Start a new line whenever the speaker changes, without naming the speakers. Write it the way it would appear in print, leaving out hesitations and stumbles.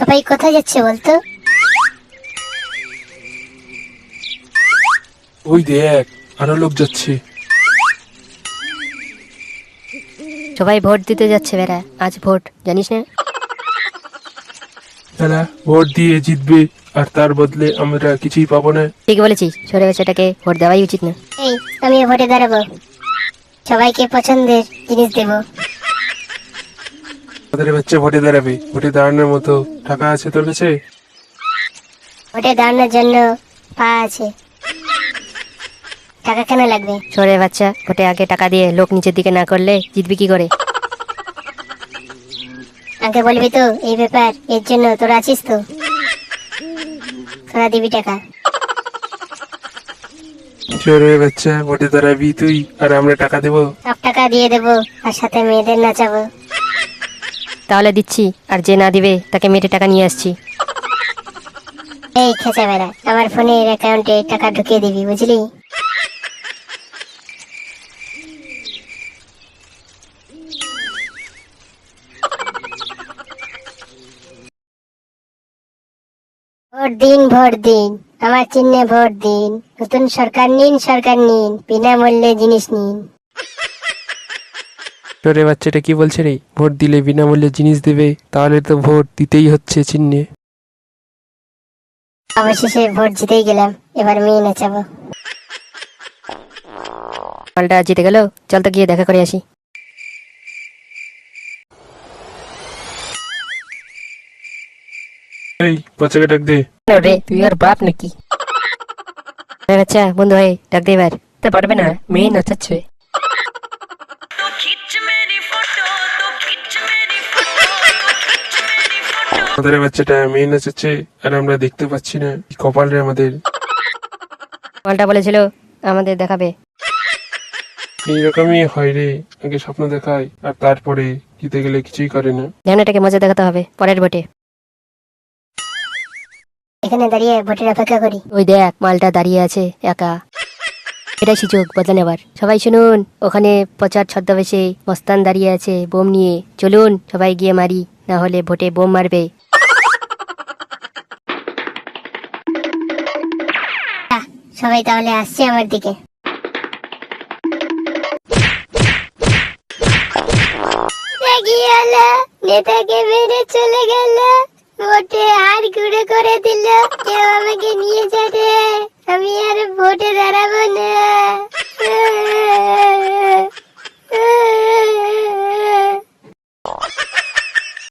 সবাই কোথায় যাচ্ছে বলতো?
ওই দেখ, আরো লোক যাচ্ছে।
সবাই ভোট দিতে যাচ্ছে বেড়া, আজ ভোট জানিস না?
তারা ভোট দিয়ে জিতবে, আর তার বদলে আমরা কিছুই পাবো না।
ঠিক বলেছিস, ছোট বাচ্চাটাকে ভোট দেওয়াই উচিত না।
এই আমিও ভোটে দাঁড়াবো, সবাইকে পছন্দের জিনিস দেবো।
আমাদের বাচ্চা ভোটে দাঁড়াবে, ভোটে দাঁড়ানোর মতো টাকা আছে তোর কাছে?
ভোটে দাঁড়ানোর জন্য পা আছে, টাকা কেন লাগবে?
ছোট বাচ্চা, ভোটে আগে টাকা দিয়ে লোক নিচের দিকে না করলে জিতবি কি করে?
আগে বলবি তো এই ব্যাপার, এর জন্য তোরা আছিস তো, তোরা দিবি টাকা।
চোরের বাচ্চা, ভোটে দাঁড়াবি তুই আর আমরা টাকা দেবো?
সব টাকা দিয়ে দেবো, আর সাথে মেয়েদের নাচাবো।
তাহলে দিচ্ছি, আর যে না দিবে তাকে মেটে টাকা নিয়ে আসছি।
এই খেচা বেড়া, আমার ফোনের অ্যাকাউন্টে টাকা ঢুকিয়ে দিবি, বুঝলি? ভোট দিন, ভোট দিন, আমার চিহ্নে ভোট দিন। নতুন সরকার নিন, সরকার নিন, বিনামূল্যে জিনিস নিন।
চোরের বাচ্চাটা কি বলছে রে? ভোট দিলে বিনামূল্যে জিনিস দেবে? তাহলে তো ভোট দিতেই হচ্ছে চিহ্নে।
অবশেষে ভোট জিতেই গেলাম, এবার মেয়ে নাচাবো।
মালটা জিতে গেল, চল তো গিয়ে দেখা করে আসি।
এই বাচ্চাকে ডাক দে।
রে তুই আর বাপ নাকি? বাচ্চা বন্ধু হয়ে ডাক দে এবার। তা পারবে না, মেয়ে নাচাচ্ছে।
আমাদের বাচ্চাটা মেয়ে নাচাচ্ছে আর আমরা দেখতে পাচ্ছি না, কি কপাল রে আমাদের।
মালটা বলেছিল আমাদের দেখাবে।
এইরকমই হয় রে, আগে স্বপ্ন দেখায় আর তারপরে জিতে গেলে কিছুই করে না।
ধ্যানটাকে মজা দেখাতে হবে পরের ভোটে।
এখানে দাঁড়িয়ে ভোটের অপেক্ষা করি।
ওই দেখ মালটা দাঁড়িয়ে আছে একা। এটাই সুযোগ বদলে নেবার। সবাই শুনুন, ওখানে প্রচার ছদ্মবেশে মস্তান দাঁড়িয়ে আছে বোম নিয়ে। চলুন সবাই গিয়ে মারি, না হলে ভোটে বোম মারবে।
সবাই তাহলে আসছে আমার দিকে। নেতাকে মেরে চলে গেল, ভোটে আর ঘুরে করে দিল। কেউ আমাকে নিয়ে যাবে, আমি আর ভোটে দাঁড়াবো না।